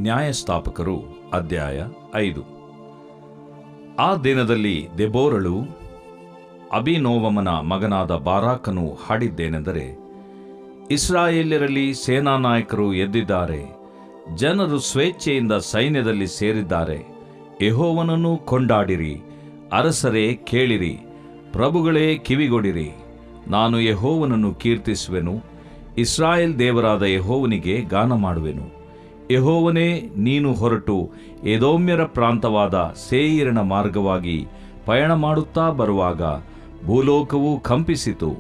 ನ್ಯಾಯಸ್ಥಾಪಕರು ಅಧ್ಯಾಯ 5. ಆ ದಿನದಲ್ಲಿ ದೆಬೋರಳು ಅಬೀನೋವಮನ ಮಗನಾದ ಬಾರಾಕನು ಹಾಡಿದ್ದೇನೆಂದರೆ, ಇಸ್ರಾಯೇಲ್ಯರಲ್ಲಿ ಸೇನಾನಾಯಕರು ಎದ್ದಿದ್ದಾರೆ, ಜನರು ಸ್ವೇಚ್ಛೆಯಿಂದ ಸೈನ್ಯದಲ್ಲಿ ಸೇರಿದ್ದಾರೆ. ಯೆಹೋವನನ್ನು ಕೊಂಡಾಡಿರಿ, ಅರಸರೇ ಕೇಳಿರಿ, ಪ್ರಭುಗಳೇ ಕಿವಿಗೊಡಿರಿ. ನಾನು ಯೆಹೋವನನ್ನು ಕೀರ್ತಿಸುವೆನು, ಇಸ್ರಾಯೇಲ್ ದೇವರಾದ ಯೆಹೋವನಿಗೆ ಗಾನ ಮಾಡುವೆನು. ಯೆಹೋವನೇ, ನೀನು ಹೊರಟು ಎದೋಮ್ಯರ ಪ್ರಾಂತವಾದ ಸೇಯೀರಿನ ಮಾರ್ಗವಾಗಿ ಪಯಣ ಮಾಡುತ್ತಾ ಬರುವಾಗ ಭೂಲೋಕವು ಕಂಪಿಸಿತು,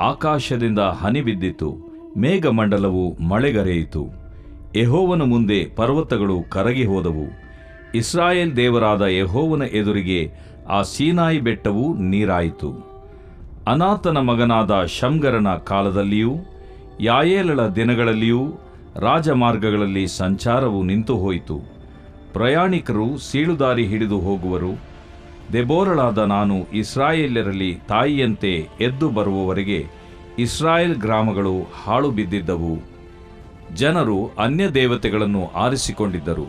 ಆಕಾಶದಿಂದ ಹನಿ ಬಿದ್ದಿತು, ಮೇಘಮಂಡಲವು ಮಳೆಗರೆಯಿತು. ಯೆಹೋವನ ಮುಂದೆ ಪರ್ವತಗಳು ಕರಗಿ ಹೋದವು. ಇಸ್ರಾಯೇಲ್ ದೇವರಾದ ಯೆಹೋವನ ಎದುರಿಗೆ ಆ ಸೀನಾಯಿ ಬೆಟ್ಟವು ನೀರಾಯಿತು. ಅನಾತನ ಮಗನಾದ ಶಮ್ಗರನ ಕಾಲದಲ್ಲಿಯೂ ಯಾಯೇಲಳ ದಿನಗಳಲ್ಲಿಯೂ ರಾಜಮಾರ್ಗಗಳಲ್ಲಿ ಸಂಚಾರವು ನಿಂತು ಹೋಯಿತು. ಪ್ರಯಾಣಿಕರು ಸೀಳುದಾರಿ ಹಿಡಿದು ಹೋಗುವರು. ದೆಬೋರಳಾದ ನಾನು ಇಸ್ರಾಯೇಲ್ಯರಲ್ಲಿ ತಾಯಿಯಂತೆ ಎದ್ದು ಬರುವವರೆಗೆ ಇಸ್ರಾಯೇಲ್ ಗ್ರಾಮಗಳು ಹಾಳು ಬಿದ್ದಿದ್ದವು. ಜನರು ಅನ್ಯ ದೇವತೆಗಳನ್ನು ಆರಿಸಿಕೊಂಡಿದ್ದರು.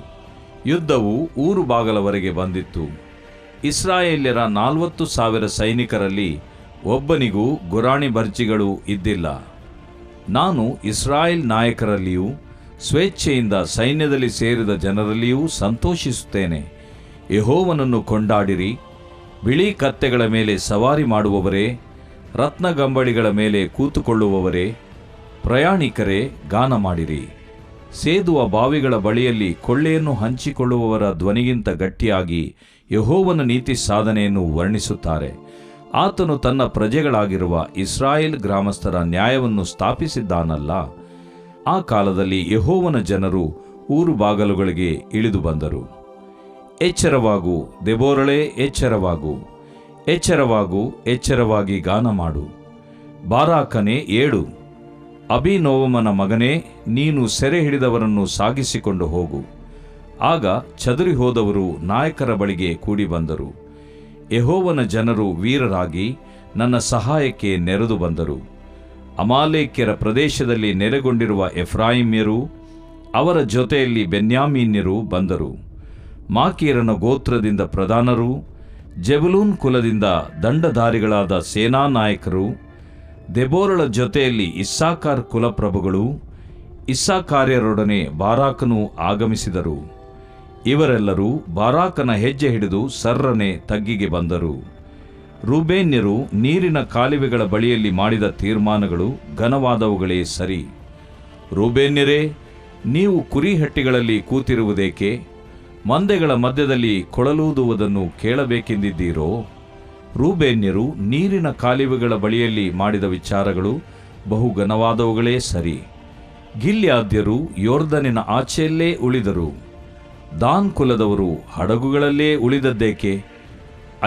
ಯುದ್ಧವು ಊರು ಬಾಗಲವರೆಗೆ ಬಂದಿತ್ತು. ಇಸ್ರಾಯೇಲ್ಯರ 40,000 ಸೈನಿಕರಲ್ಲಿ ಒಬ್ಬನಿಗೂ ಗುರಾಣಿ ಬರ್ಜಿಗಳು ಇದ್ದಿಲ್ಲ. ನಾನು ಇಸ್ರಾಯೇಲ್ ನಾಯಕರಲ್ಲಿಯೂ ಸ್ವೇಚ್ಛೆಯಿಂದ ಸೈನ್ಯದಲ್ಲಿ ಸೇರಿದ ಜನರಲ್ಲಿಯೂ ಸಂತೋಷಿಸುತ್ತೇನೆ. ಯೆಹೋವನನ್ನು ಕೊಂಡಾಡಿರಿ, ಬಿಳಿ ಕತ್ತೆಗಳ ಮೇಲೆ ಸವಾರಿ ಮಾಡುವವರೇ, ರತ್ನಗಂಬಳಿಗಳ ಮೇಲೆ ಕೂತುಕೊಳ್ಳುವವರೇ, ಪ್ರಯಾಣಿಕರೇ ಗಾನ ಮಾಡಿರಿ. ಸೇದುವ ಬಾವಿಗಳ ಬಳಿಯಲ್ಲಿ ಕೊಳ್ಳೆಯನ್ನು ಹಂಚಿಕೊಳ್ಳುವವರ ಧ್ವನಿಗಿಂತ ಗಟ್ಟಿಯಾಗಿ ಯೆಹೋವನ ನೀತಿ ಸಾಧನೆಯನ್ನು ವರ್ಣಿಸುತ್ತಾರೆ. ಆತನು ತನ್ನ ಪ್ರಜೆಗಳಾಗಿರುವ ಇಸ್ರಾಯೇಲ್ ಗ್ರಾಮಸ್ಥರ ನ್ಯಾಯವನ್ನು ಸ್ಥಾಪಿಸಿದ್ದಾನಲ್ಲ. ಆ ಕಾಲದಲ್ಲಿ ಯೆಹೋವನ ಜನರು ಊರು ಬಾಗಲುಗಳಿಗೆ ಇಳಿದು ಬಂದರು. ಎಚ್ಚರವಾಗು, ದೆಬೋರಳೇ, ಎಚ್ಚರವಾಗು, ಎಚ್ಚರವಾಗು, ಎಚ್ಚರವಾಗಿ ಗಾನ ಮಾಡು. ಬಾರಾಕನೇ, ಏಳು. ಅಬೀನೋವಮನ ಮಗನೇ, ನೀನು ಸೆರೆ ಹಿಡಿದವರನ್ನು ಸಾಗಿಸಿಕೊಂಡು ಹೋಗು. ಆಗ ಚದುರಿ ಹೋದವರು ನಾಯಕರ ಬಳಿಗೆ ಕೂಡಿ ಬಂದರು. ಯೆಹೋವನ ಜನರು ವೀರರಾಗಿ ನನ್ನ ಸಹಾಯಕ್ಕೆ ನೆರೆದು ಬಂದರು. ಅಮಾಲೇಕ್ಯರ ಪ್ರದೇಶದಲ್ಲಿ ನೆಲೆಗೊಂಡಿರುವ ಎಫ್ರಾಯಿಮ್ಯರು, ಅವರ ಜೊತೆಯಲ್ಲಿ ಬೆನ್ಯಾಮೀನ್ಯರು ಬಂದರು. ಮಾಕೀರನ ಗೋತ್ರದಿಂದ ಪ್ರಧಾನರು, ಜೆಬುಲೂನ್ ಕುಲದಿಂದ ದಂಡಧಾರಿಗಳಾದ ಸೇನಾ ನಾಯಕರು, ದೆಬೋರಳ ಜೊತೆಯಲ್ಲಿ ಇಸ್ಸಾಕಾರ್ ಕುಲಪ್ರಭುಗಳು, ಇಸ್ಸಾಕಾರ್ಯರೊಡನೆ ಬಾರಾಕನು ಆಗಮಿಸಿದರು. ಇವರೆಲ್ಲರೂ ಬಾರಾಕನ ಹೆಜ್ಜೆ ಹಿಡಿದು ಸರ್ರನೆ ತಗ್ಗಿಗೆ ಬಂದರು. ರೂಬೇನ್ಯರು ನೀರಿನ ಕಾಲುವೆಗಳ ಬಳಿಯಲ್ಲಿ ಮಾಡಿದ ತೀರ್ಮಾನಗಳು ಘನವಾದವುಗಳೇ ಸರಿ. ರೂಬೇನ್ಯರೇ, ನೀವು ಕುರಿಹಟ್ಟಿಗಳಲ್ಲಿ ಕೂತಿರುವುದೇಕೆ? ಮಂದೆಗಳ ಮಧ್ಯದಲ್ಲಿ ಕೊಳಲೂದುವುದನ್ನು ಕೇಳಬೇಕೆಂದಿದ್ದೀರೋ? ರೂಬೇನ್ಯರು ನೀರಿನ ಕಾಲುವೆಗಳ ಬಳಿಯಲ್ಲಿ ಮಾಡಿದ ವಿಚಾರಗಳು ಬಹು ಘನವಾದವುಗಳೇ ಸರಿ. ಗಿಲ್ಯಾದ್ಯರು ಯೊರ್ದನಿನ ಆಚೆಯಲ್ಲೇ ಉಳಿದರು. ದಾನ್ ಕುಲದವರು ಹಡಗುಗಳಲ್ಲೇ ಉಳಿದದ್ದೇಕೆ?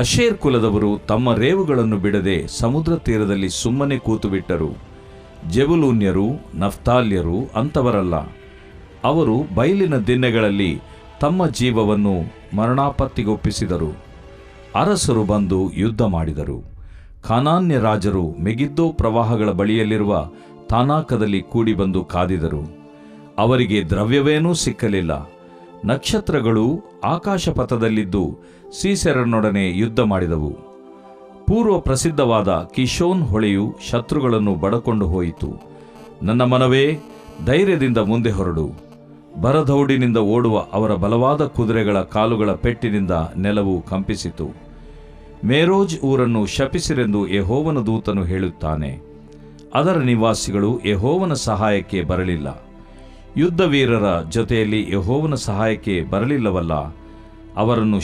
ಅಶೇರ್ ಕುಲದವರು ತಮ್ಮ ರೇವುಗಳನ್ನು ಬಿಡದೆ ಸಮುದ್ರ ತೀರದಲ್ಲಿ ಸುಮ್ಮನೆ ಕೂತುಬಿಟ್ಟರು. ಜೆಬುಲೂನ್ಯರು, ನಫ್ತಾಲ್ಯರು ಅಂಥವರಲ್ಲ. ಅವರು ಬಯಲಿನ ದಿಣ್ಣೆಗಳಲ್ಲಿ ತಮ್ಮ ಜೀವವನ್ನು ಮರಣಾಪತ್ತಿಗೊಪ್ಪಿಸಿದರು. ಅರಸರು ಬಂದು ಯುದ್ಧ ಮಾಡಿದರು. ಕಾನಾನ್ಯ ರಾಜರು ಮೆಗಿದ್ದೋ ಪ್ರವಾಹಗಳ ಬಳಿಯಲ್ಲಿರುವ ತಾನಾಕದಲ್ಲಿ ಕೂಡಿ ಬಂದು ಕಾದಿದರು. ಅವರಿಗೆ ದ್ರವ್ಯವೇನೂ ಸಿಕ್ಕಲಿಲ್ಲ. ನಕ್ಷತ್ರಗಳು ಆಕಾಶಪಥದಲ್ಲಿದ್ದು ಸೀಸೆರನೊಡನೆ ಯುದ್ಧ ಮಾಡಿದವು. ಪೂರ್ವ ಪ್ರಸಿದ್ಧವಾದ ಕಿಶೋನ್ ಹೊಳೆಯು ಶತ್ರುಗಳನ್ನು ಬಡಕೊಂಡು ಹೋಯಿತು. ನನ್ನ ಮನವೇ, ಧೈರ್ಯದಿಂದ ಮುಂದೆ ಹೊರಡು. ಬರದೌಡಿನಿಂದ ಓಡುವ ಅವರ ಬಲವಾದ ಕುದುರೆಗಳ ಕಾಲುಗಳ ಪೆಟ್ಟಿನಿಂದ ನೆಲವು ಕಂಪಿಸಿತು. ಮೇರೋಜ್ ಊರನ್ನು ಶಪಿಸಿರೆಂದು ಯೆಹೋವನ ದೂತನು ಹೇಳುತ್ತಾನೆ. ಅದರ ನಿವಾಸಿಗಳು ಯೆಹೋವನ ಸಹಾಯಕ್ಕೆ ಬರಲಿಲ್ಲ. ಯುದ್ಧವೀರರ ಜೊತೆಯಲ್ಲಿ ಯೆಹೋವನ ಸಹಾಯಕ್ಕೆ ಬರಲಿಲ್ಲವಲ್ಲ. ಅವರನ್ನು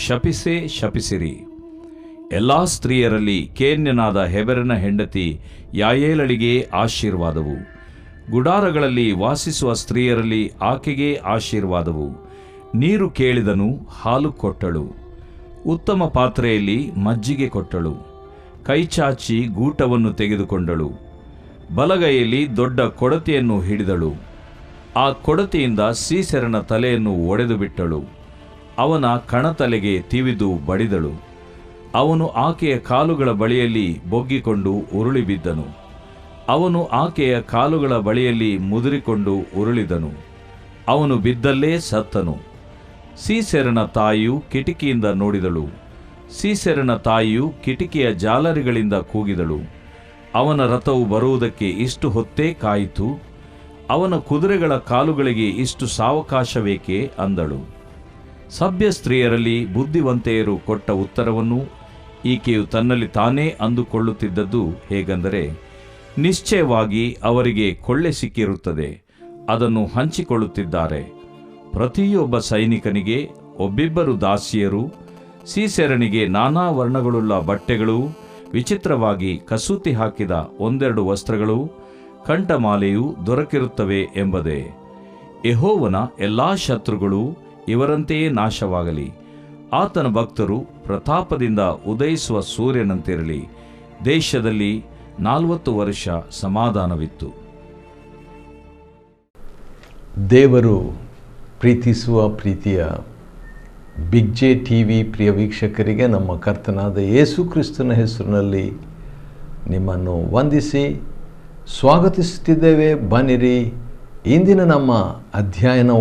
ಶಪಿಸಿರಿ. ಎಲ್ಲಾ ಸ್ತ್ರೀಯರಲ್ಲಿ ಕೇನ್ಯನಾದ ಹೆಬೆರನ ಹೆಂಡತಿ ಯಾಯೇಲಳಿಗೆ ಆಶೀರ್ವಾದವು. ಗುಡಾರಗಳಲ್ಲಿ ವಾಸಿಸುವ ಸ್ತ್ರೀಯರಲ್ಲಿ ಆಕೆಗೆ ಆಶೀರ್ವಾದವು. ನೀರು ಕೇಳಿದನು, ಹಾಲು ಕೊಟ್ಟಳು. ಉತ್ತಮ ಪಾತ್ರೆಯಲ್ಲಿ ಮಜ್ಜಿಗೆ ಕೊಟ್ಟಳು. ಕೈಚಾಚಿ ಗೂಟವನ್ನು ತೆಗೆದುಕೊಂಡಳು. ಬಲಗೈಯಲ್ಲಿ ದೊಡ್ಡ ಕೊಡತಿಯನ್ನು ಹಿಡಿದಳು. ಆ ಕೊಡತಿಯಿಂದ ಸೀಸೆರನ ತಲೆಯನ್ನು ಒಡೆದು ಬಿಟ್ಟಳು. ಅವನ ಕಣತಲೆಗೆ ತಿವಿದು ಬಡಿದಳು. ಅವನು ಆಕೆಯ ಕಾಲುಗಳ ಬಳಿಯಲ್ಲಿ ಬೊಗ್ಗಿಕೊಂಡು ಉರುಳಿ ಬಿದ್ದನು. ಅವನು ಆಕೆಯ ಕಾಲುಗಳ ಬಳಿಯಲ್ಲಿ ಮುದುರಿಕೊಂಡು ಉರುಳಿದನು. ಅವನು ಬಿದ್ದಲ್ಲೇ ಸತ್ತನು. ಸೀಸೆರನ ತಾಯಿಯು ಕಿಟಕಿಯಿಂದ ನೋಡಿದಳು. ಸೀಸೆರನ ತಾಯಿಯು ಕಿಟಕಿಯ ಜಾಲರಿಗಳಿಂದ ಕೂಗಿದಳು, ಅವನ ರಥವು ಬರುವುದಕ್ಕೆ ಇಷ್ಟು ಹೊತ್ತೇ ಕಾಯಿತು, ಅವನ ಕುದುರೆಗಳ ಕಾಲುಗಳಿಗೆ ಇಷ್ಟು ಸಾವಕಾಶವೇಕೆ ಅಂದಳು. ಸಭ್ಯ ಸ್ತ್ರೀಯರಲ್ಲಿ ಬುದ್ಧಿವಂತೆಯರು ಕೊಟ್ಟ ಉತ್ತರವನ್ನು ಈಕೆಯು ತನ್ನಲ್ಲಿ ತಾನೇ ಅಂದುಕೊಳ್ಳುತ್ತಿದ್ದದ್ದು ಹೇಗೆಂದರೆ, ನಿಶ್ಚಯವಾಗಿ ಅವರಿಗೆ ಕೊಳ್ಳೆ ಸಿಕ್ಕಿರುತ್ತದೆ, ಅದನ್ನು ಹಂಚಿಕೊಳ್ಳುತ್ತಿದ್ದಾರೆ. ಪ್ರತಿಯೊಬ್ಬ ಸೈನಿಕನಿಗೆ ಒಬ್ಬಿಬ್ಬರು ದಾಸಿಯರು, ಸೀಸೆರನಿಗೆ ನಾನಾ ವರ್ಣಗಳುಳ್ಳ ಬಟ್ಟೆಗಳು, ವಿಚಿತ್ರವಾಗಿ ಕಸೂತಿ ಹಾಕಿದ ಒಂದೆರಡು ವಸ್ತ್ರಗಳು, ಕಂಠಮಾಲೆಯೂ ದೊರಕಿರುತ್ತವೆ ಎಂಬುದೇ. ಯೆಹೋವನ ಎಲ್ಲಾ ಶತ್ರುಗಳು ಇವರಂತೆಯೇ ನಾಶವಾಗಲಿ. ಆತನ ಭಕ್ತರು ಪ್ರತಾಪದಿಂದ ಉದಯಿಸುವ ಸೂರ್ಯನಂತಿರಲಿ. ದೇಶದಲ್ಲಿ 40 ವರ್ಷ ಸಮಾಧಾನವಿತ್ತು. ದೇವರು ಪ್ರೀತಿಸುವ ಪ್ರೀತಿಯ ಬಿಗ್ ಜೆ ಟಿವಿ ಪ್ರಿಯ ವೀಕ್ಷಕರಿಗೆ ನಮ್ಮ ಕರ್ತನಾದ ಯೇಸು ಕ್ರಿಸ್ತನ ಹೆಸರಿನಲ್ಲಿ ನಿಮ್ಮನ್ನು ವಂದಿಸಿ ಸ್ವಾಗತಿಸುತ್ತಿದ್ದೇವೆ. ಬನ್ನಿರಿ, ಇಂದಿನ ನಮ್ಮ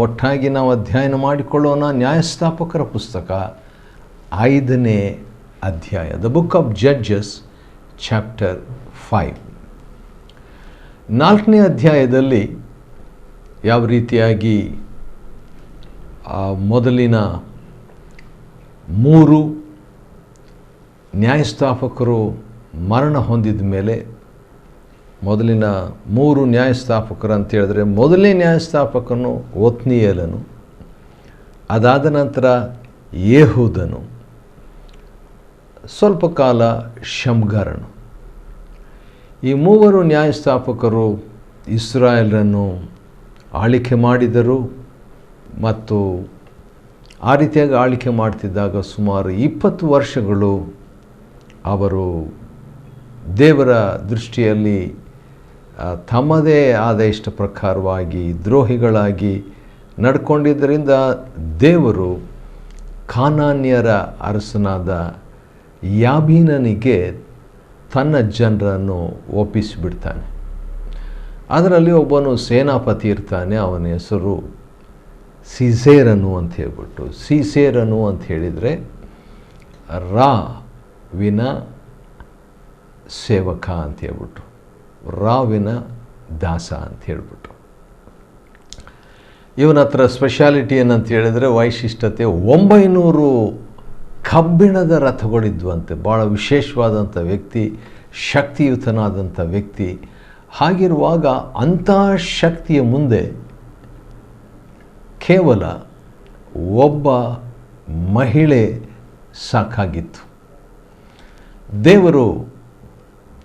ಒಟ್ಟಾಗಿ ನಾವು ಅಧ್ಯಯನ ಮಾಡಿಕೊಳ್ಳೋಣ. ನ್ಯಾಯಸ್ಥಾಪಕರ ಪುಸ್ತಕ 5ನೇ ಅಧ್ಯಾಯ, the book of judges chapter 5. 4ನೇ ಅಧ್ಯಾಯದಲ್ಲಿ ಯಾವ ರೀತಿಯಾಗಿ ಮೊದಲಿನ 3 ನ್ಯಾಯಸ್ಥಾಪಕರು ಮರಣ ಹೊಂದಿದ ಮೇಲೆ, ಮೊದಲಿನ 3 ನ್ಯಾಯಸ್ಥಾಪಕರು ಅಂತ ಹೇಳಿದ್ರೆ, ಮೊದಲನೇ ನ್ಯಾಯಸ್ಥಾಪಕನು ಒತ್ನಿಯೇಲನು, ಅದಾದ ನಂತರ ಯೇಹೂದನು, ಸ್ವಲ್ಪ ಕಾಲ ಶಮ್ಗಾರನು. ಈ 3 ನ್ಯಾಯಸ್ಥಾಪಕರು ಇಸ್ರಾಯೇಲರನ್ನು ಆಳಿಕೆ ಮಾಡಿದರು. ಮತ್ತು ಆ ರೀತಿಯಾಗಿ ಆಳಿಕೆ ಮಾಡ್ತಿದ್ದಾಗ ಸುಮಾರು 20 ವರ್ಷಗಳು ಅವರು ದೇವರ ದೃಷ್ಟಿಯಲ್ಲಿ ತಮ್ಮದೇ ಆದ ಇಷ್ಟ ಪ್ರಕಾರವಾಗಿ ದ್ರೋಹಿಗಳಾಗಿ ನಡ್ಕೊಂಡಿದ್ದರಿಂದ ದೇವರು ಕಾನಾನ್ಯರ ಅರಸನಾದ ಯಾಬೀನನಿಗೆ ತನ್ನ ಜನರನ್ನು ಒಪ್ಪಿಸಿಬಿಡ್ತಾನೆ. ಅದರಲ್ಲಿ ಒಬ್ಬನು ಸೇನಾಪತಿ ಇರ್ತಾನೆ, ಅವನ ಹೆಸರು ಸೀಸೇರನು ಅಂತ ಹೇಳ್ಬಿಟ್ಟು. ಸೀಸೇರನು ಅಂತ ಹೇಳಿದರೆ ರಾವಿನ ಸೇವಕ ಅಂತ ಹೇಳ್ಬಿಟ್ಟು, ರಾವಿನ ದಾಸ ಅಂತ ಹೇಳ್ಬಿಟ್ಟು. ಇವನ ಹತ್ರ ಸ್ಪೆಷಾಲಿಟಿ ಏನಂತ ಹೇಳಿದರೆ, ವೈಶಿಷ್ಟ್ಯತೆ 900 ಕಬ್ಬಿಣದ ರಥಗಳಿದ್ವಂತೆ. ಭಾಳ ವಿಶೇಷವಾದಂಥ ವ್ಯಕ್ತಿ, ಶಕ್ತಿಯುತನಾದಂಥ ವ್ಯಕ್ತಿ. ಹಾಗಿರುವಾಗ ಅಂಥ ಶಕ್ತಿಯ ಮುಂದೆ ಕೇವಲ ಒಬ್ಬ ಮಹಿಳೆ ಸಾಕಾಗಿತ್ತು. ದೇವರು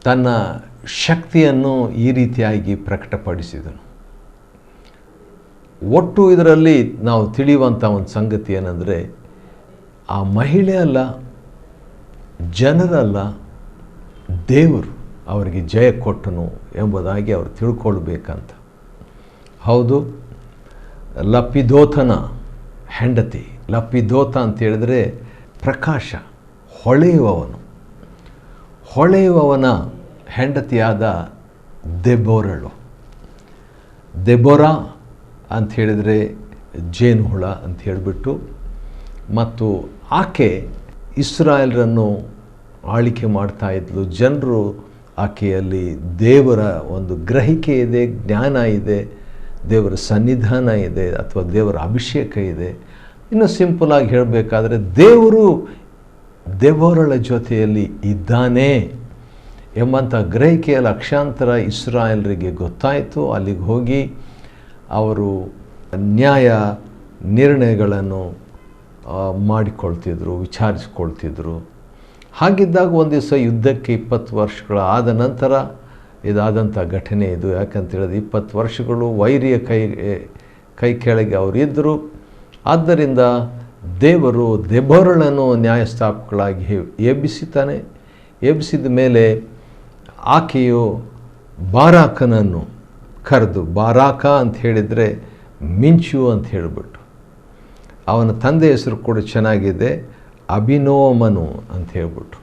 ತನ್ನ ಶಕ್ತಿಯನ್ನು ಈ ರೀತಿಯಾಗಿ ಪ್ರಕಟಪಡಿಸಿದನು. ಒಟ್ಟು ಇದರಲ್ಲಿ ನಾವು ತಿಳಿಯುವಂಥ ಒಂದು ಸಂಗತಿ ಏನಂದರೆ, ಆ ಮಹಿಳೆ ಅಲ್ಲ, ಜನರಲ್ಲ, ದೇವರು ಅವರಿಗೆ ಜಯ ಕೊಟ್ಟನು ಎಂಬುದಾಗಿ ಅವರು ತಿಳ್ಕೊಳ್ಬೇಕಂತ. ಹೌದು, ಲಪಿದೋತನ ಹೆಂಡತಿ. ಲಪಿದೋತ ಅಂತ ಹೇಳಿದರೆ ಪ್ರಕಾಶ, ಹೊಳೆಯುವವನ ಹೆಂಡತಿಯಾದ ದೆಬೋರಳು. ದೆಬೋರಾ ಅಂತ ಹೇಳಿದರೆ ಜೇನುಹುಳ ಅಂತ ಹೇಳಿಬಿಟ್ಟು. ಮತ್ತು ಆಕೆ ಇಸ್ರಾಯೇಲರನ್ನು ಆಳಿಕೆ ಮಾಡ್ತಾ ಇದ್ಲು. ಜನರು ಆಕೆಯಲ್ಲಿ ದೇವರ ಒಂದು ಗ್ರಹಿಕೆ ಇದೆ, ಜ್ಞಾನ ಇದೆ, ದೇವರ ಸನ್ನಿಧಾನ ಇದೆ, ಅಥವಾ ದೇವರ ಅಭಿಷೇಕ ಇದೆ. ಇನ್ನು ಸಿಂಪಲಾಗಿ ಹೇಳಬೇಕಾದ್ರೆ, ದೇವರು ದೆಬೋರಳ ಜೊತೆಯಲ್ಲಿ ಇದ್ದಾನೆ ಎಂಬಂಥ ಗ್ರಹಿಕೆಯ ಲಕ್ಷಾಂತರ ಇಸ್ರಾಯೇಲರಿಗೆ ಗೊತ್ತಾಯಿತು. ಅಲ್ಲಿಗೆ ಹೋಗಿ ಅವರು ನ್ಯಾಯ ನಿರ್ಣಯಗಳನ್ನು ಮಾಡಿಕೊಳ್ತಿದ್ರು, ವಿಚಾರಿಸ್ಕೊಳ್ತಿದ್ರು. ಹಾಗಿದ್ದಾಗ ಒಂದು ದಿವಸ ಯುದ್ಧಕ್ಕೆ 20 ವರ್ಷಗಳ ಆದ ನಂತರ ಇದಾದಂಥ ಘಟನೆ ಇದು. ಯಾಕಂತೇಳಿದ್ರೆ 20 ವರ್ಷಗಳು ವೈರಿಯ ಕೈ ಕೆಳಗೆ ಅವರಿದ್ದರು. ಆದ್ದರಿಂದ ದೇವರು ದೆಬೋರಳನ್ನು ನ್ಯಾಯಸ್ಥಾಪಕಳಾಗಿ ಎಬ್ಬಿಸುತ್ತಾನೆ. ಎಬ್ಬಿಸಿದ ಮೇಲೆ ಆಕೆಯು ಬಾರಾಕನನ್ನು ಕರೆದು, ಬಾರಾಕ ಅಂತ ಹೇಳಿದರೆ ಮಿಂಚು ಅಂತ ಹೇಳಿಬಿಟ್ಟು, ಅವನ ತಂದೆ ಹೆಸರು ಕೂಡ ಚೆನ್ನಾಗಿದೆ, ಅಭಿನೋಮನು ಅಂತ ಹೇಳ್ಬಿಟ್ಟು.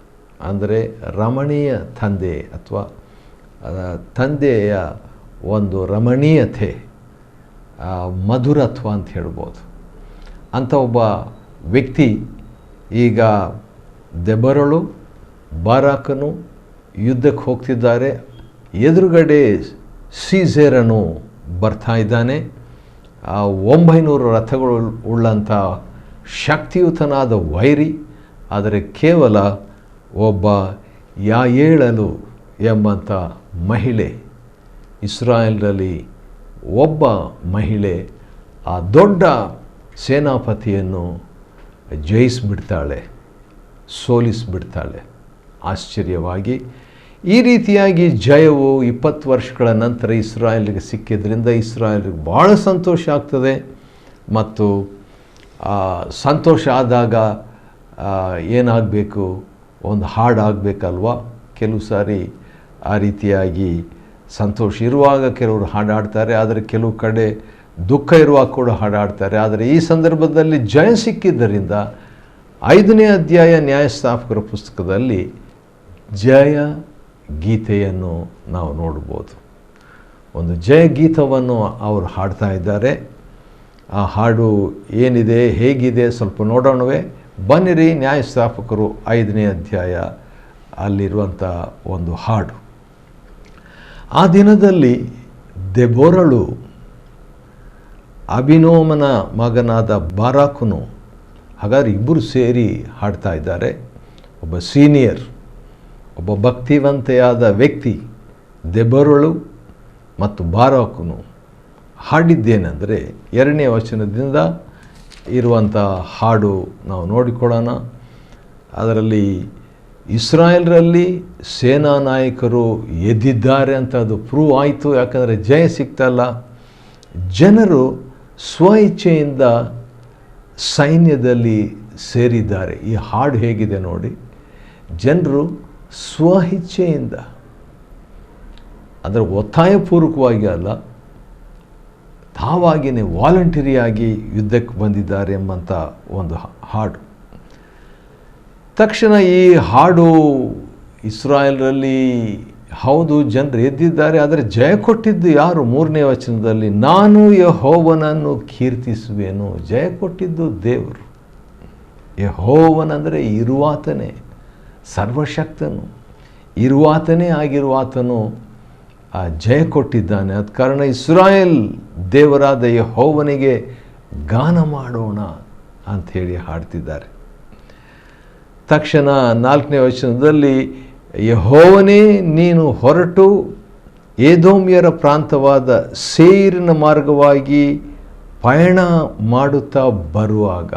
ಅಂದರೆ ರಮಣೀಯ ತಂದೆ, ಅಥವಾ ತಂದೆಯ ಒಂದು ರಮಣೀಯತೆ ಮಧುರತ್ವ ಅಂತ ಹೇಳ್ಬೋದು. ಅಂಥ ಒಬ್ಬ ವ್ಯಕ್ತಿ ಈಗ ದೆಬರಳು ಬಾರಾಕನು ಯುದ್ಧಕ್ಕೆ ಹೋಗ್ತಿದ್ದಾರೆ. ಎದುರುಗಡೆ ಸೀಸೆರನು ಬರ್ತಾ ಇದ್ದಾನೆ. 900 ರಥಗಳು ಉಳ್ಳಂಥ ಶಕ್ತಿಯುತನಾದ ವೈರಿ. ಆದರೆ ಕೇವಲ ಒಬ್ಬ ಯಾಯೇಳಲು ಎಂಬಂಥ ಮಹಿಳೆ, ಇಸ್ರಾಯೇಲ್ನಲ್ಲಿ ಒಬ್ಬ ಮಹಿಳೆ ಆ ದೊಡ್ಡ ಸೇನಾಪತಿಯನ್ನು ಜಯಿಸಿಬಿಡ್ತಾಳೆ, ಸೋಲಿಸಿಬಿಡ್ತಾಳೆ ಆಶ್ಚರ್ಯವಾಗಿ. ಈ ರೀತಿಯಾಗಿ ಜಯವು 20 ವರ್ಷಗಳ ನಂತರ ಇಸ್ರಾಯೇಲಿಗೆ ಸಿಕ್ಕಿದ್ರಿಂದ ಇಸ್ರಾಯೇಲಿಗೆ ಭಾಳ ಸಂತೋಷ ಆಗ್ತದೆ. ಮತ್ತು ಸಂತೋಷ ಆದಾಗ ಏನಾಗಬೇಕು, ಒಂದು ಹಾಡು ಆಗಬೇಕಲ್ವ. ಕೆಲವು ಸಾರಿ ಆ ರೀತಿಯಾಗಿ ಸಂತೋಷ ಇರುವಾಗ ಕೆಲವರು ಹಾಡಾಡ್ತಾರೆ, ಆದರೆ ಕೆಲವು ಕಡೆ ದುಃಖ ಇರುವಾಗ ಕೂಡ ಹಾಡಾಡ್ತಾರೆ. ಆದರೆ ಈ ಸಂದರ್ಭದಲ್ಲಿ ಜಯ ಸಿಕ್ಕಿದ್ದರಿಂದ 5ನೇ ಅಧ್ಯಾಯ ನ್ಯಾಯಸ್ಥಾಪಕರ ಪುಸ್ತಕದಲ್ಲಿ ಜಯ ಗೀತೆಯನ್ನು ನಾವು ನೋಡ್ಬೋದು. ಒಂದು ಜಯ ಗೀತವನ್ನು ಅವರು ಹಾಡ್ತಾ ಇದ್ದಾರೆ. ಆ ಹಾಡು ಏನಿದೆ, ಹೇಗಿದೆ ಸ್ವಲ್ಪ ನೋಡೋಣವೇ. ಬನ್ನಿರಿ, ನ್ಯಾಯಸ್ಥಾಪಕರು 5ನೇ ಅಧ್ಯಾಯ ಅಲ್ಲಿರುವಂಥ ಒಂದು ಹಾಡು. ಆ ದಿನದಲ್ಲಿ ದೆಬೋರಳು ಅಭಿನೋಮನ ಮಗನಾದ ಬಾರಾಕನು, ಹಾಗಾದ್ರೆ ಇಬ್ಬರು ಸೇರಿ ಹಾಡ್ತಾ ಇದ್ದಾರೆ. ಒಬ್ಬ ಸೀನಿಯರ್, ಒಬ್ಬ ಭಕ್ತಿವಂತೆಯಾದ ವ್ಯಕ್ತಿ ದೆಬೋರಳು ಮತ್ತು ಬಾರಾಕನು ಹಾಡಿದ್ದೇನೆಂದರೆ 2ನೇ ವಚನದಿಂದ ಇರುವಂಥ ಹಾಡು ನಾವು ನೋಡಿಕೊಳ್ಳೋಣ. ಅದರಲ್ಲಿ ಇಸ್ರಾಯೇಲ್ರಲ್ಲಿ ಸೇನಾ ನಾಯಕರು ಎದ್ದಿದ್ದಾರೆ ಅಂತ ಅದು ಪ್ರೂವ್ ಆಯಿತು. ಯಾಕಂದರೆ ಜಯ ಸಿಗ್ತಲ್ಲ. ಜನರು ಸ್ವ ಇಚ್ಛೆಯಿಂದ ಸೈನ್ಯದಲ್ಲಿ ಸೇರಿದ್ದಾರೆ. ಈ ಹಾಡು ಹೇಗಿದೆ ನೋಡಿ. ಜನರು ಸ್ವ ಇಚ್ಛೆಯಿಂದ, ಅದರ ಒತ್ತಾಯಪೂರ್ವಕವಾಗಿ ಅಲ್ಲ, ತಾವಾಗಿಯೇ ವಾಲಂಟರಿಯಾಗಿ ಯುದ್ಧಕ್ಕೆ ಬಂದಿದ್ದಾರೆ ಎಂಬಂಥ ಒಂದು ಹಾಡು. ತಕ್ಷಣ ಈ ಹಾಡು ಇಸ್ರಾಯೇಲರಲ್ಲಿ ಹೌದು ಜನರು ಎದ್ದಿದ್ದಾರೆ, ಆದರೆ ಜಯ ಕೊಟ್ಟಿದ್ದು ಯಾರು? 3ನೇ ವಚನದಲ್ಲಿ ನಾನು ಯೆಹೋವನನ್ನು ಕೀರ್ತಿಸುವೆನು. ಜಯ ಕೊಟ್ಟಿದ್ದು ದೇವರು. ಯೆಹೋವನಂದರೆ ಇರುವಾತನೇ, ಸರ್ವಶಕ್ತನು, ಇರುವಾತನೇ ಆಗಿರುವಾತನು ಆ ಜಯ ಕೊಟ್ಟಿದ್ದಾನೆ. ಅದ ಕಾರಣ ಇಸ್ರಾಯೇಲ್ ದೇವರಾದ ಯೆಹೋವನಿಗೆ ಗಾನ ಮಾಡೋಣ ಅಂಥೇಳಿ ಹಾಡ್ತಿದ್ದಾರೆ. ತಕ್ಷಣ 4ನೇ ವಚನದಲ್ಲಿ ಯೆಹೋವನೇ ನೀನು ಹೊರಟು ಏದೋಮ್ಯರ ಪ್ರಾಂತವಾದ ಸೇರಿನ ಮಾರ್ಗವಾಗಿ ಪಯಣ ಮಾಡುತ್ತಾ ಬರುವಾಗ,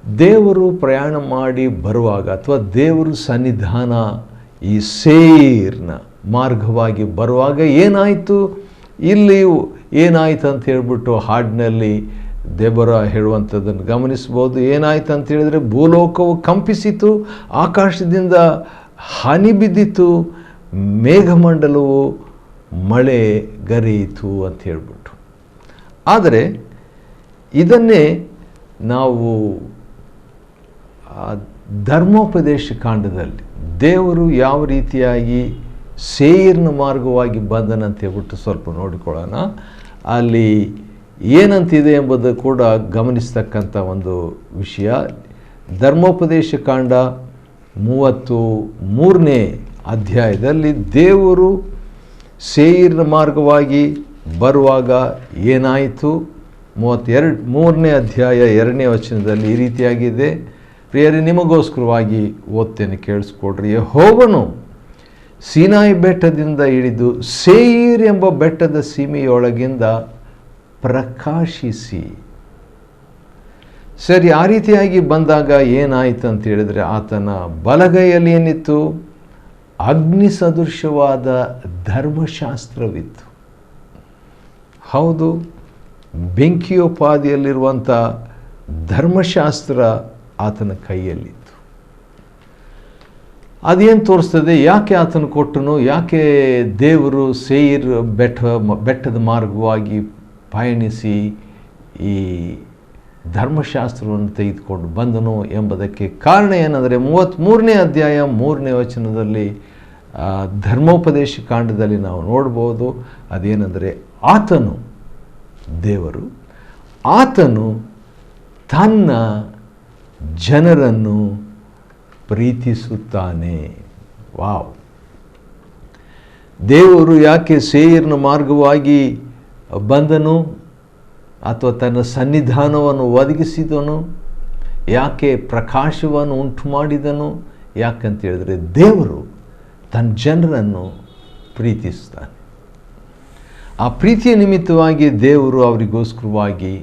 ದೇವರು ಪ್ರಯಾಣ ಮಾಡಿ ಬರುವಾಗ ಅಥವಾ ದೇವರು ಸನ್ನಿಧಾನ ಈ ಸೇರ್ನ ಮಾರ್ಗವಾಗಿ ಬರುವಾಗ ಏನಾಯಿತು, ಇಲ್ಲಿ ಏನಾಯಿತು ಅಂತ ಹೇಳ್ಬಿಟ್ಟು ಹಾಡಿನಲ್ಲಿ ದೆಬೋರ ಹೇಳುವಂಥದ್ದನ್ನು ಗಮನಿಸ್ಬೋದು. ಏನಾಯ್ತು ಅಂತ ಹೇಳಿದರೆ ಭೂಲೋಕವು ಕಂಪಿಸಿತು, ಆಕಾಶದಿಂದ ಹನಿ ಬಿದ್ದಿತು, ಮೇಘಮಂಡಲವು ಮಳೆ ಗರಿಯಿತು ಅಂತ ಹೇಳ್ಬಿಟ್ಟು. ಆದರೆ ಇದನ್ನೇ ನಾವು ಧರ್ಮೋಪದೇಶ ಕಾಂಡದಲ್ಲಿ ದೇವರು ಯಾವ ರೀತಿಯಾಗಿ ಸೇರ್ನ ಮಾರ್ಗವಾಗಿ ಬಂದನಂತ ಹೇಳ್ಬಿಟ್ಟು ಸ್ವಲ್ಪ ನೋಡಿಕೊಳ್ಳೋಣ. ಅಲ್ಲಿ ಏನಂತಿದೆ ಎಂಬುದು ಕೂಡ ಗಮನಿಸ್ತಕ್ಕಂಥ ಒಂದು ವಿಷಯ. ಧರ್ಮೋಪದೇಶ ಕಾಂಡ 33ನೇ ಅಧ್ಯಾಯದಲ್ಲಿ ದೇವರು ಸೇರ್ನ ಮಾರ್ಗವಾಗಿ ಬರುವಾಗ ಏನಾಯಿತು, 3ನೇ ಅಧ್ಯಾಯ 2ನೇ ವಚನದಲ್ಲಿ ಈ ರೀತಿಯಾಗಿದೆ. ಪ್ರಿಯರೇ, ನಿಮಗೋಸ್ಕರವಾಗಿ ಓದ್ತೇನೆ, ಕೇಳಿಸ್ಕೊಡ್ರಿ. ಯೆಹೋವನು ಸೀನಾಯಿ ಬೆಟ್ಟದಿಂದ ಇಳಿದು ಸೇರ್ ಎಂಬ ಬೆಟ್ಟದ ಸೀಮೆಯೊಳಗಿಂದ ಪ್ರಕಾಶಿಸಿ. ಸರಿ, ಆ ರೀತಿಯಾಗಿ ಬಂದಾಗ ಏನಾಯಿತು ಅಂತ ಹೇಳಿದರೆ ಆತನ ಬಲಗೈಯಲ್ಲಿ ಏನಿತ್ತು, ಅಗ್ನಿ ಸದೃಶವಾದ ಧರ್ಮಶಾಸ್ತ್ರವಿತ್ತು. ಹೌದು, ಬೆಂಕಿಯೋಪಾದಿಯಲ್ಲಿರುವಂಥ ಧರ್ಮಶಾಸ್ತ್ರ ಆತನ ಕೈಯಲ್ಲಿತ್ತು. ಅದೇನು ತೋರಿಸ್ತದೆ, ಯಾಕೆ ಆತನು ಕೊಟ್ಟನು, ಯಾಕೆ ದೇವರು ಸೇರ್ ಬೆಟ್ಟದ ಮಾರ್ಗವಾಗಿ ಪಯಣಿಸಿ ಈ ಧರ್ಮಶಾಸ್ತ್ರವನ್ನು ತೆಗೆದುಕೊಂಡು ಬಂದನು ಎಂಬುದಕ್ಕೆ ಕಾರಣ ಏನಂದರೆ 33ನೇ ಅಧ್ಯಾಯ 3ನೇ ವಚನದಲ್ಲಿ ಧರ್ಮೋಪದೇಶ ಕಾಂಡದಲ್ಲಿ ನಾವು ನೋಡ್ಬೋದು. ಅದೇನೆಂದರೆ ಆತನು ದೇವರು. ಆತನು ತನ್ನ ಜನರನ್ನು ಪ್ರೀತಿಸುತ್ತಾನೆ. ವಾವ್! ದೇವರು ಯಾಕೆ ಸೇಯರ್ನ ಮಾರ್ಗವಾಗಿ ಬಂದನು ಅಥವಾ ತನ್ನ ಸನ್ನಿಧಾನವನ್ನು ಒದಗಿಸಿದನು? ಯಾಕೆ ಪ್ರಕಾಶವನ್ನು ಉಂಟು ಮಾಡಿದನು? ಯಾಕಂತ ಹೇಳಿದ್ರೆ ದೇವರು ತನ್ನ ಜನರನ್ನು ಪ್ರೀತಿಸ್ತಾನೆ. ಆ ಪ್ರೀತಿಯ ನಿಮಿತ್ತವಾಗಿ ದೇವರು ಅವರಿಗೋಸ್ಕರವಾಗಿ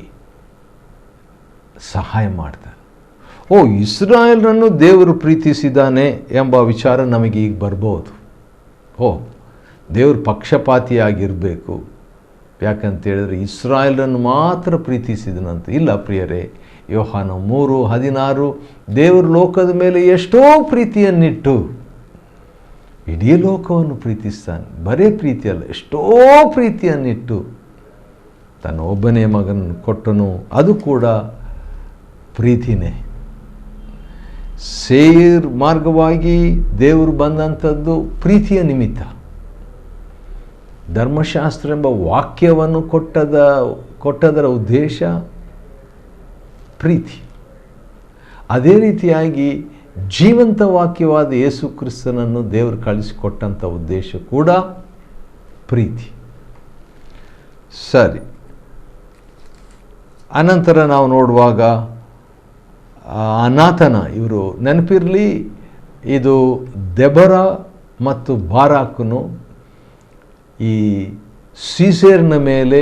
ಸಹಾಯ ಮಾಡ್ತಾನೆ. ಇಸ್ರಾಯೇಲರನ್ನು ದೇವರು ಪ್ರೀತಿಸಿದ್ದಾನೆ ಎಂಬ ವಿಚಾರ ನಮಗೆ ಈಗ ಬರ್ಬೋದು. ದೇವರು ಪಕ್ಷಪಾತಿಯಾಗಿರಬೇಕು, ಯಾಕಂತೇಳಿದ್ರೆ ಇಸ್ರಾಯೇಲರನ್ನು ಮಾತ್ರ ಪ್ರೀತಿಸಿದನಂತ. ಇಲ್ಲ ಪ್ರಿಯರೇ, ಯೋಹಾನ 3:16 ದೇವರು ಲೋಕದ ಮೇಲೆ ಎಷ್ಟೋ ಪ್ರೀತಿಯನ್ನಿಟ್ಟು ಇಡೀ ಲೋಕವನ್ನು ಪ್ರೀತಿಸ್ತಾನೆ. ಬರೇ ಪ್ರೀತಿ ಅಲ್ಲ, ಎಷ್ಟೋ ಪ್ರೀತಿಯನ್ನಿಟ್ಟು ತನ್ನ ಒಬ್ಬನೇ ಮಗನನ್ನು ಕೊಟ್ಟನು. ಅದು ಕೂಡ ಪ್ರೀತಿನೇ. ಸೇಯರ್ ಮಾರ್ಗವಾಗಿ ದೇವರು ಬಂದಂಥದ್ದು ಪ್ರೀತಿಯ ನಿಮಿತ್ತ. ಧರ್ಮಶಾಸ್ತ್ರ ಎಂಬ ವಾಕ್ಯವನ್ನು ಕೊಟ್ಟದರ ಉದ್ದೇಶ ಪ್ರೀತಿ. ಅದೇ ರೀತಿಯಾಗಿ ಜೀವಂತ ವಾಕ್ಯವಾದ ಯೇಸು ಕ್ರಿಸ್ತನನ್ನು ದೇವರು ಕಳಿಸಿಕೊಟ್ಟಂಥ ಉದ್ದೇಶ ಕೂಡ ಪ್ರೀತಿ. ಸರಿ, ಅನಂತರ ನಾವು ನೋಡುವಾಗ ನಾತಾನ, ಇವರು ನೆನಪಿರಲಿ, ಇದು ದೆಬೋರಾ ಮತ್ತು ಬಾರಾಕನು ಈ ಸೀಸೆರನ ಮೇಲೆ,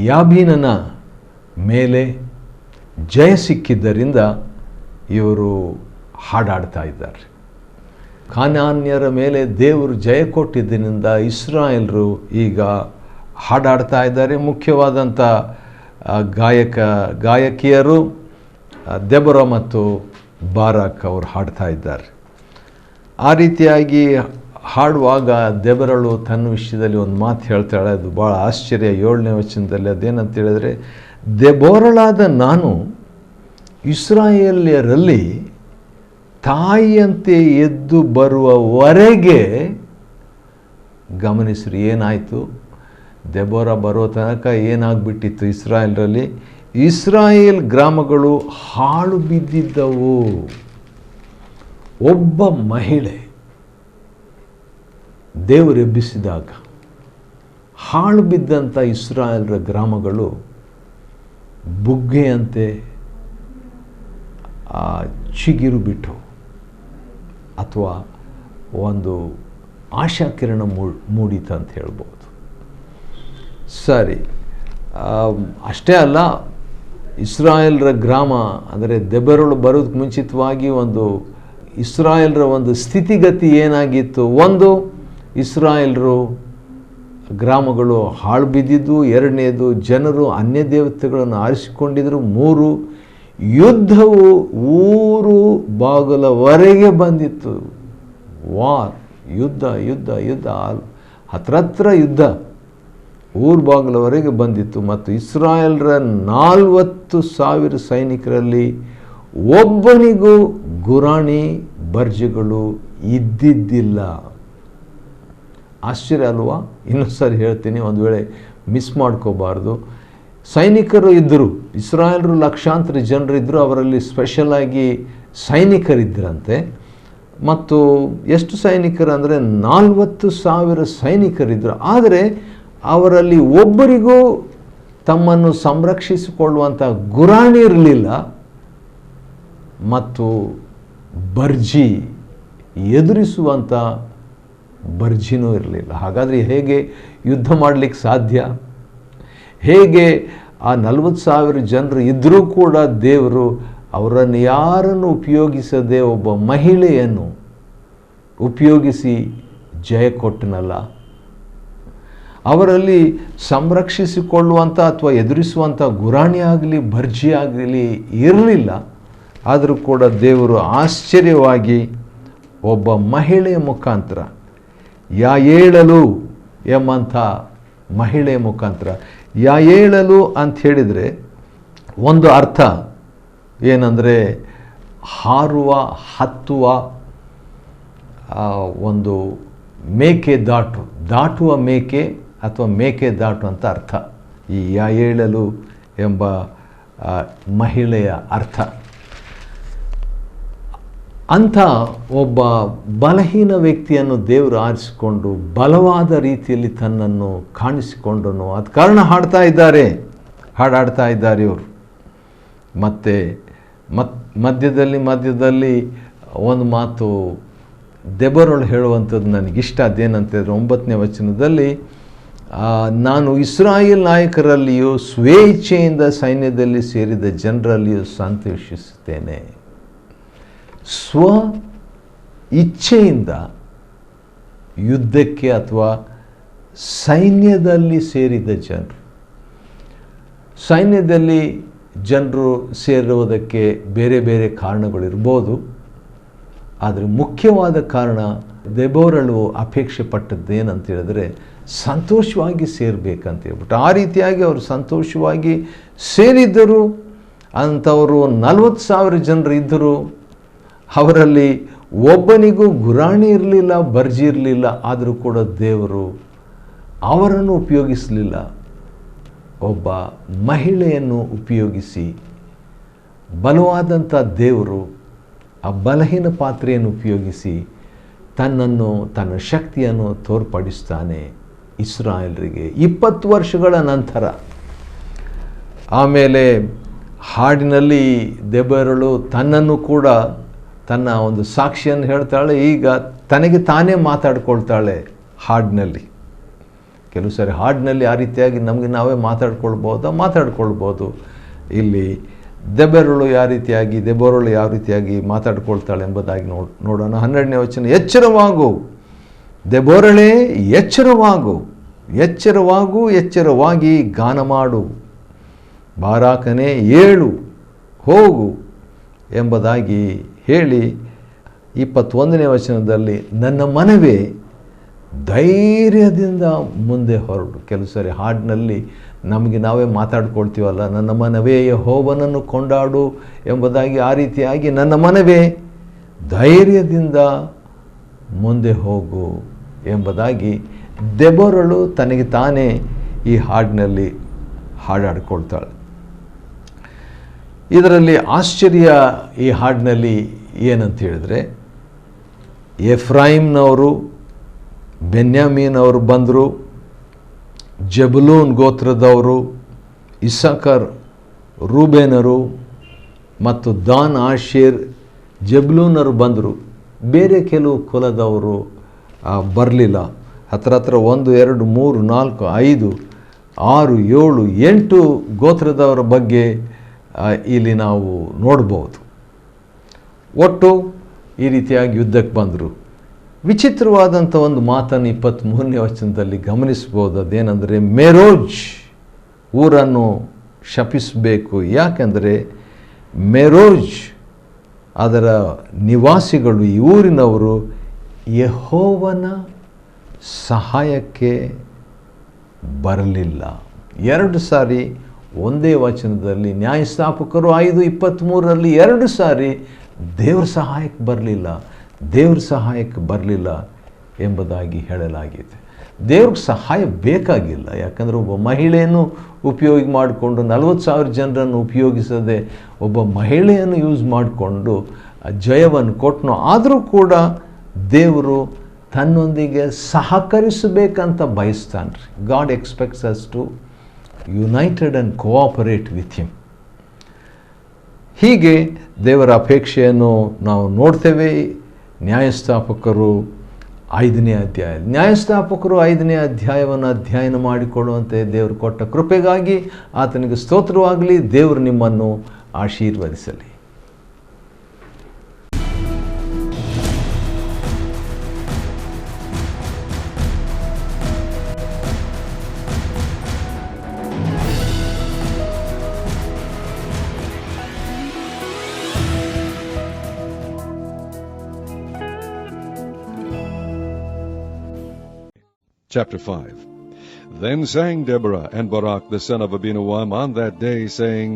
ಯಾಬೀನನ ಮೇಲೆ ಜಯ ಸಿಕ್ಕಿದ್ದರಿಂದ ಇವರು ಹಾಡಾಡ್ತಾ ಇದ್ದಾರೆ. ಕಾನಾನ್ಯರ ಮೇಲೆ ದೇವರು ಜಯ ಕೊಟ್ಟಿದ್ದರಿಂದ ಇಸ್ರಾಯೇಲರು ಈಗ ಹಾಡಾಡ್ತಾ ಇದ್ದಾರೆ. ಮುಖ್ಯವಾದಂಥ ಗಾಯಕಿಯರು ದೆಬೋರಾ ಮತ್ತು ಬಾರಾಕ್ ಅವರು ಹಾಡ್ತಾ ಇದ್ದಾರೆ. ಆ ರೀತಿಯಾಗಿ ಹಾಡುವಾಗ ದೆಬೋರಳು ತನ್ನ ವಿಷಯದಲ್ಲಿ ಒಂದು ಮಾತು ಹೇಳ್ತಾಳೆ, ಅದು ಭಾಳ ಆಶ್ಚರ್ಯ. 7ನೇ ವಚನದಲ್ಲಿ ಅದೇನಂತ ಹೇಳಿದ್ರೆ, ದೆಬೋರಳಾದ ನಾನು ಇಸ್ರಾಯೇಲ್ಯರಲ್ಲಿ ತಾಯಿಯಂತೆ ಎದ್ದು ಬರುವವರೆಗೆ, ಗಮನಿಸ್ರಿ ಏನಾಯಿತು, ದೆಬೋರಾ ಬರೋ ತನಕ ಏನಾಗ್ಬಿಟ್ಟಿತ್ತು ಇಸ್ರಾಯೇಲರಲ್ಲಿ, ಇಸ್ರಾಯೇಲ್ ಗ್ರಾಮಗಳು ಹಾಳು ಬಿದ್ದಿದ್ದವು. ಒಬ್ಬ ಮಹಿಳೆ ದೇವರು ಎಬ್ಬಿಸಿದಾಗ ಹಾಳು ಬಿದ್ದಂಥ ಇಸ್ರಾಯೇಲರ ಗ್ರಾಮಗಳು ಬುಗ್ಗೆಯಂತೆ ಚಿಗಿರು ಬಿಟ್ಟು ಅಥವಾ ಒಂದು ಆಶಾಕಿರಣ ಮೂಡಿತು ಅಂತ ಹೇಳ್ಬೋದು. ಸರಿ, ಅಷ್ಟೇ ಅಲ್ಲ, ಇಸ್ರಾಯೇಲರ ಗ್ರಾಮ ಅಂದರೆ ದೆಬೋರಳು ಬರೋದಕ್ಕೆ ಮುಂಚಿತವಾಗಿ ಒಂದು ಇಸ್ರಾಯೇಲರ ಒಂದು ಸ್ಥಿತಿಗತಿ ಏನಾಗಿತ್ತು? ಒಂದು, ಇಸ್ರಾಯೇಲರು ಗ್ರಾಮಗಳು ಹಾಳು ಬಿದ್ದಿದ್ದು. 2ನೇದು, ಜನರು ಅನ್ಯ ದೇವತೆಗಳನ್ನು ಆರಿಸಿಕೊಂಡಿದ್ದರು. 3, ಯುದ್ಧವು ಊರು ಬಾಗಿಲವರೆಗೆ ಬಂದಿತ್ತು. ವಾರ್, ಯುದ್ಧ ಯುದ್ಧ ಯುದ್ಧ, ಹತ್ರ ಯುದ್ಧ ಊರು ಬಾಗಿಲವರೆಗೆ ಬಂದಿತ್ತು. ಮತ್ತು ಇಸ್ರಾಯೇಲರ 40,000 ಸೈನಿಕರಲ್ಲಿ ಒಬ್ಬನಿಗೂ ಗುರಾಣಿ ಬರ್ಜಿಗಳು ಇದ್ದಿದ್ದಿಲ್ಲ. ಆಶ್ಚರ್ಯ ಅಲ್ವಾ? ಇನ್ನೊಂದು ಸರಿ ಹೇಳ್ತೀನಿ, ಒಂದು ವೇಳೆ ಮಿಸ್ ಮಾಡ್ಕೋಬಾರ್ದು. ಸೈನಿಕರು ಇದ್ದರು, ಇಸ್ರಾಯೇಲರು ಲಕ್ಷಾಂತರ ಜನರಿದ್ದರು, ಅವರಲ್ಲಿ ಸ್ಪೆಷಲಾಗಿ ಸೈನಿಕರಿದ್ದರಂತೆ. ಮತ್ತು ಎಷ್ಟು ಸೈನಿಕರು ಅಂದರೆ 40,000 ಸೈನಿಕರಿದ್ದರು. ಆದರೆ ಅವರಲ್ಲಿ ಒಬ್ಬರಿಗೂ ತಮ್ಮನ್ನು ಸಂರಕ್ಷಿಸಿಕೊಳ್ಳುವಂಥ ಗುರಾಣಿ ಇರಲಿಲ್ಲ ಮತ್ತು ಬರ್ಜಿ ಎದುರಿಸುವಂಥ ಬರ್ಜಿನೂ ಇರಲಿಲ್ಲ. ಹಾಗಾದರೆ ಹೇಗೆ ಯುದ್ಧ ಮಾಡಲಿಕ್ಕೆ ಸಾಧ್ಯ? ಹೇಗೆ ಆ 40,000 ಜನರು ಇದ್ದರೂ ಕೂಡ ದೇವರು ಅವರನ್ನು ಯಾರನ್ನು ಉಪಯೋಗಿಸದೆ ಒಬ್ಬ ಮಹಿಳೆಯನ್ನು ಉಪಯೋಗಿಸಿ ಜಯ ಕೊಟ್ಟನಲ್ಲ? ಅವರಲ್ಲಿ ಸಂರಕ್ಷಿಸಿಕೊಳ್ಳುವಂಥ ಅಥವಾ ಎದುರಿಸುವಂಥ ಗುರಾಣಿ ಆಗಲಿ ಬರ್ಜಿ ಆಗಲಿ ಇರಲಿಲ್ಲ. ಆದರೂ ಕೂಡ ದೇವರು ಆಶ್ಚರ್ಯವಾಗಿ ಒಬ್ಬ ಮಹಿಳೆಯ ಮುಖಾಂತರ, ಯಾಯೇಳಲು ಎಂಬಂಥ ಮಹಿಳೆಯ ಮುಖಾಂತರ, ಯಾಯೇಳಲು ಅಂತ ಹೇಳಿದರೆ ಒಂದು ಅರ್ಥ ಏನಂದರೆ ಹಾರುವ, ಹತ್ತುವ, ಒಂದು ಮೇಕೆ ದಾಟುವ ಮೇಕೆ ಅಥವಾ ಮೇಕೆದಾಟು ಅಂತ ಅರ್ಥ. ಈ ಯಾಯೇಳಲು ಎಂಬ ಮಹಿಳೆಯ ಅರ್ಥ. ಅಂಥ ಒಬ್ಬ ಬಲಹೀನ ವ್ಯಕ್ತಿಯನ್ನು ದೇವರು ಆರಿಸಿಕೊಂಡು ಬಲವಾದ ರೀತಿಯಲ್ಲಿ ತನ್ನನ್ನು ಕಾಣಿಸಿಕೊಂಡನು. ಅದ ಕಾರಣ ಹಾಡ್ತಾ ಇದ್ದಾರೆ ಇವರು. ಮತ್ತು ಮಧ್ಯದಲ್ಲಿ ಒಂದು ಮಾತು ದೆಬೋರಳು ಹೇಳುವಂಥದ್ದು ನನಗಿಷ್ಟ. ಅದೇನಂತಂದರೆ 9ನೇ ವಚನದಲ್ಲಿ, ನಾನು ಇಸ್ರಾಯೇಲ್ ನಾಯಕರಲ್ಲಿಯೂ ಸ್ವೇಚ್ಛೆಯಿಂದ ಸೈನ್ಯದಲ್ಲಿ ಸೇರಿದ ಜನರಲ್ಲಿಯೂ ಸಂತೋಷಿಸುತ್ತೇನೆ. ಸ್ವ ಇಚ್ಛೆಯಿಂದ ಯುದ್ಧಕ್ಕೆ ಅಥವಾ ಸೈನ್ಯದಲ್ಲಿ ಸೇರಿದ ಜನರು, ಸೈನ್ಯದಲ್ಲಿ ಜನರು ಸೇರುವುದಕ್ಕೆ ಬೇರೆ ಬೇರೆ ಕಾರಣಗಳಿರ್ಬೋದು. ಆದರೆ ಮುಖ್ಯವಾದ ಕಾರಣ ದೆಬೋರಳು ಅಪೇಕ್ಷೆ ಪಟ್ಟದ್ದೇನಂತ ಹೇಳಿದ್ರೆ ಸಂತೋಷವಾಗಿ ಸೇರಬೇಕಂತ ಹೇಳ್ಬಿಟ್ಟು. ಆ ರೀತಿಯಾಗಿ ಅವರು ಸಂತೋಷವಾಗಿ ಸೇರಿದ್ದರು. ಅಂಥವರು 40,000 ಜನರು ಇದ್ದರು. ಅವರಲ್ಲಿ ಒಬ್ಬನಿಗೂ ಗುರಾಣಿ ಇರಲಿಲ್ಲ, ಬರ್ಜಿ ಇರಲಿಲ್ಲ. ಆದರೂ ಕೂಡ ದೇವರು ಅವರನ್ನು ಉಪಯೋಗಿಸಲಿಲ್ಲ. ಒಬ್ಬ ಮಹಿಳೆಯನ್ನು ಉಪಯೋಗಿಸಿ ಬಲವಾದಂಥ ದೇವರು ಆ ಬಲಹೀನ ಪಾತ್ರೆಯನ್ನು ಉಪಯೋಗಿಸಿ ತನ್ನ ಶಕ್ತಿಯನ್ನು ತೋರ್ಪಡಿಸ್ತಾನೆ ಇಸ್ರಾಯೇಲರಿಗೆ 20 ವರ್ಷಗಳ ನಂತರ. ಆಮೇಲೆ ಹಾಡಿನಲ್ಲಿ ದೆಬೋರಳು ತನ್ನನ್ನು ಕೂಡ ತನ್ನ ಒಂದು ಸಾಕ್ಷಿಯನ್ನು ಹೇಳ್ತಾಳೆ. ಈಗ ತನಗೆ ತಾನೇ ಮಾತಾಡ್ಕೊಳ್ತಾಳೆ ಹಾಡಿನಲ್ಲಿ. ಕೆಲವು ಸಾರಿ ಹಾಡಿನಲ್ಲಿ ಆ ರೀತಿಯಾಗಿ ನಮಗೆ ನಾವೇ ಮಾತಾಡ್ಕೊಳ್ಬೋದು. ಇಲ್ಲಿ ದೆಬೋರಳು ಯಾವ ರೀತಿಯಾಗಿ ಮಾತಾಡ್ಕೊಳ್ತಾಳೆ ಎಂಬುದಾಗಿ ನೋಡೋಣ. 12ನೇ ವಚನ, ಎಚ್ಚರವಾಗು ದೆಬೋರಳೇ, ಎಚ್ಚರವಾಗಿ ಗಾನ ಮಾಡು. ಬಾರಾಕನೇ, ಏಳು ಹೋಗು ಎಂಬುದಾಗಿ ಹೇಳಿ 21ನೇ ವಚನದಲ್ಲಿ, ನನ್ನ ಮನವೇ ಧೈರ್ಯದಿಂದ ಮುಂದೆ ಹೊರಡು. ಕೆಲವು ಸಾರಿ ಹಾಡಿನಲ್ಲಿ ನಮಗೆ ನಾವೇ ಮಾತಾಡ್ಕೊಳ್ತೀವಲ್ಲ, ನನ್ನ ಮನವೇ ಯೆಹೋವನನ್ನು ಕೊಂಡಾಡು ಎಂಬುದಾಗಿ. ಆ ರೀತಿಯಾಗಿ ನನ್ನ ಮನವೇ ಧೈರ್ಯದಿಂದ ಮುಂದೆ ಹೋಗು ಎಂಬುದಾಗಿ ದೆಬೋರಳು ತನಗೆ ತಾನೇ ಈ ಹಾಡಿನಲ್ಲಿ ಹಾಡಾಡ್ಕೊಳ್ತಾಳೆ. ಇದರಲ್ಲಿ ಆಶ್ಚರ್ಯ ಈ ಹಾಡಿನಲ್ಲಿ ಏನಂತ ಹೇಳಿದ್ರೆ, ಎಫ್ರಾಯಿಮ್ನವರು, ಬೆನ್ಯಾಮೀನ್ ಅವರು ಬಂದರು, ಜಬುಲೂನ್ ಗೋತ್ರದವರು, ಇಸ್ಸಾಕರ್, ರೂಬೇನರು ಮತ್ತು ದಾನ್, ಆಶೇರ್, ಜಬುಲೂನರು ಬಂದರು. ಬೇರೆ ಕೆಲವು ಕುಲದವರು ಬರಲಿಲ್ಲ. ಹತ್ರ 1, 2, 3, 4, 5, 6, 7, 8 ಗೋತ್ರದವರ ಬಗ್ಗೆ ಇಲ್ಲಿ ನಾವು ನೋಡ್ಬೋದು. ಒಟ್ಟು ಈ ರೀತಿಯಾಗಿ ಯುದ್ಧಕ್ಕೆ ಬಂದರು. ವಿಚಿತ್ರವಾದಂಥ ಒಂದು ಮಾತನ್ನು 23ನೇ ವಚನದಲ್ಲಿ ಗಮನಿಸ್ಬೋದು. ಅದೇನೆಂದರೆ, ಮೆರೋಜ್ ಊರನ್ನು ಶಪಿಸಬೇಕು. ಯಾಕೆಂದರೆ ಮೆರೋಜ್ ಅದರ ನಿವಾಸಿಗಳು, ಈ ಊರಿನವರು ಯೆಹೋವನ ಸಹಾಯಕ್ಕೆ ಬರಲಿಲ್ಲ. 2 ಸಾರಿ ಒಂದೇ ವಚನದಲ್ಲಿ, ನ್ಯಾಯಸ್ಥಾಪಕರು 5:23ರಲ್ಲಿ 2 ಸಾರಿ ದೇವ್ರ ಸಹಾಯಕ್ಕೆ ಬರಲಿಲ್ಲ ಎಂಬುದಾಗಿ ಹೇಳಲಾಗಿದೆ. ದೇವ್ರಿಗೆ ಸಹಾಯ ಬೇಕಾಗಿಲ್ಲ. ಯಾಕಂದರೆ ಒಬ್ಬ ಮಹಿಳೆಯನ್ನು ಉಪಯೋಗ ಮಾಡಿಕೊಂಡು 40,000 ಜನರನ್ನು ಉಪಯೋಗಿಸದೆ ಒಬ್ಬ ಮಹಿಳೆಯನ್ನು ಯೂಸ್ ಮಾಡಿಕೊಂಡು ಜಯವನ್ನು ಕೊಟ್ಟನು. ಆದರೂ ಕೂಡ ದೇವರು ತನ್ನೊಂದಿಗೆ ಸಹಕರಿಸಬೇಕಂತ ಬಯಸ್ತಾನೆ. God expects us to united and cooperate with him. ಹೀಗೆ ದೇವರ ಅಪೇಕ್ಷೆಯನ್ನು ನಾವು ನೋಡ್ತೇವೆ. ನ್ಯಾಯಸ್ಥಾಪಕರು 5ನೇ ಅಧ್ಯಾಯವನ್ನು ಅಧ್ಯಯನ ಮಾಡಿಕೊಳ್ಳುವಂತೆ ದೇವರು ಕೊಟ್ಟ ಕೃಪೆಗಾಗಿ ಆತನಿಗೆ ಸ್ತೋತ್ರವಾಗಲಿ. ದೇವರು ನಿಮ್ಮನ್ನು ಆಶೀರ್ವದಿಸಲಿ. Chapter 5. Then sang Deborah and Barak the son of Abinoam on that day, saying,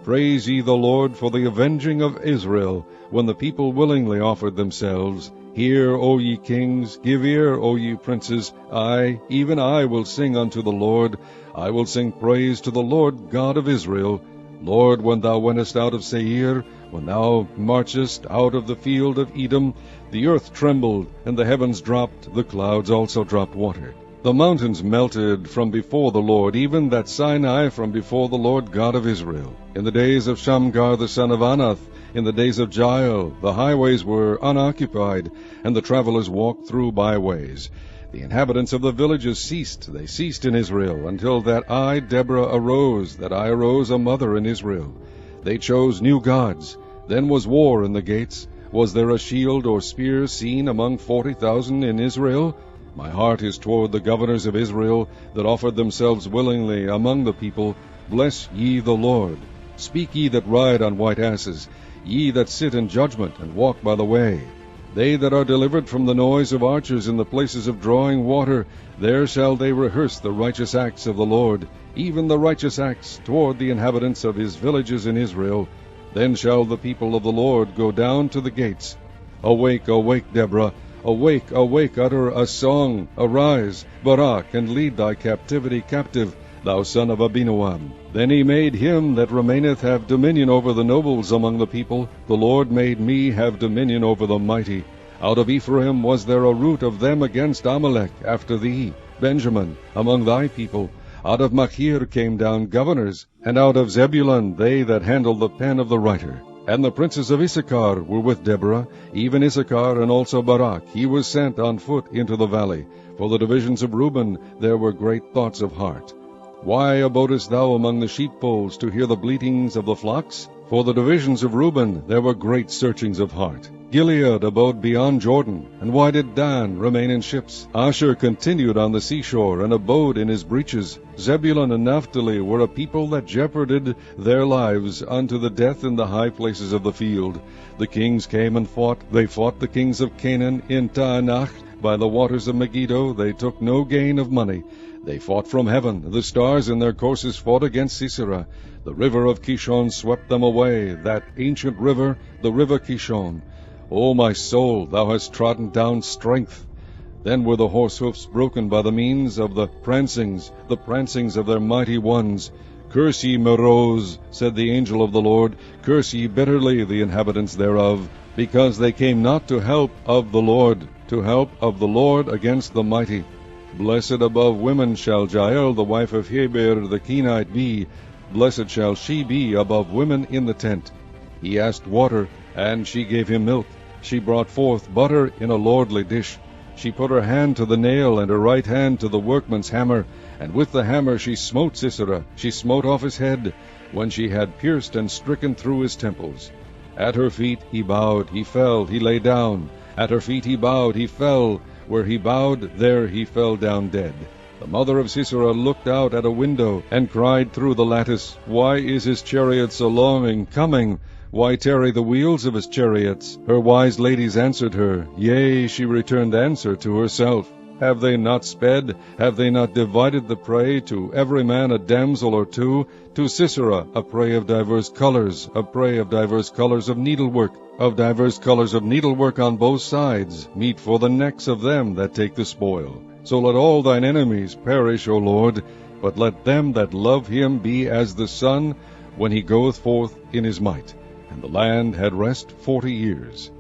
Praise ye the Lord for the avenging of Israel, when the people willingly offered themselves, Hear, O ye kings, give ear, O ye princes. I, even I, will sing unto the Lord. I will sing praise to the Lord God of Israel. Lord, when thou wentest out of Seir, when thou marchest out of the field of Edom, the earth trembled, and the heavens dropped, the clouds also dropped water. The mountains melted from before the Lord, even that Sinai from before the Lord God of Israel. In the days of Shamgar the son of Anath, in the days of Jael, the highways were unoccupied, and the travelers walked through byways. The inhabitants of the villages ceased, they ceased in Israel, until that I, Deborah, arose, that I arose a mother in Israel. They chose new gods. Then was war in the gates. Was there a shield or spear seen among 40,000 in Israel? My heart is toward the governors of Israel, that offered themselves willingly among the people. Bless ye the Lord. Speak ye that ride on white asses, ye that sit in judgment, and walk by the way. They that are delivered from the noise of archers in the places of drawing water, there shall they rehearse the righteous acts of the Lord, even the righteous acts toward the inhabitants of his villages in Israel. Then shall the people of the Lord go down to the gates. Awake, awake, Deborah. Awake, awake, utter a song. Arise, Barak, and lead thy captivity captive, thou son of Abinoam. Then he made him that remaineth have dominion over the nobles among the people. The Lord made me have dominion over the mighty. Out of Ephraim was there a root of them against Amalek after thee. Benjamin, among thy people. Out of Machir came down governors, and out of Zebulun they that handled the pen of the writer. And the princes of Issachar were with Deborah, even Issachar and also Barak. He was sent on foot into the valley. For the divisions of Reuben there were great thoughts of heart. Why abodest thou among the sheepfolds to hear the bleatings of the flocks? For the divisions of Reuben there were great searchings of heart. Gilead abode beyond Jordan, and why did Dan remain in ships? Asher continued on the seashore, and abode in his breaches. Zebulun and Naphtali were a people that jeoparded their lives unto the death in the high places of the field. The kings came and fought. They fought the kings of Canaan in Taanach. By the waters of Megiddo they took no gain of money. They fought from heaven. The stars in their courses fought against Sisera. The river of Kishon swept them away, that ancient river, the river Kishon. O my soul, thou hast trodden down strength. Then were the horse hoofs broken by the means of the prancings of their mighty ones. Curse ye Meroz, said the angel of the Lord, curse ye bitterly the inhabitants thereof, because they came not to help of the Lord against the mighty. Blessed above women shall Jael the wife of Heber the Kenite be. Blessed shall she be above women in the tent. He asked water, and she gave him milk. She brought forth butter in a lordly dish. She put her hand to the nail, and her right hand to the workman's hammer, and with the hammer she smote Sisera. She smote off his head, when she had pierced and stricken through his temples. At her feet he bowed, he fell, he lay down. At her feet he bowed, he fell. Where he bowed, there he fell down dead. The mother of Sisera looked out at a window, and cried through the lattice, Why is his chariot so long in coming? Why tarry the wheels of his chariots? Her wise ladies answered her. Yea, she returned answer to herself. Have they not sped? Have they not divided the prey, to every man a damsel or two? To Sisera a prey of diverse colors, a prey of diverse colors of needlework, on both sides, meat for the necks of them that take the spoil. So let all thine enemies perish, O Lord, but let them that love him be as the sun when he goeth forth in his might. And the land had rest 40 years.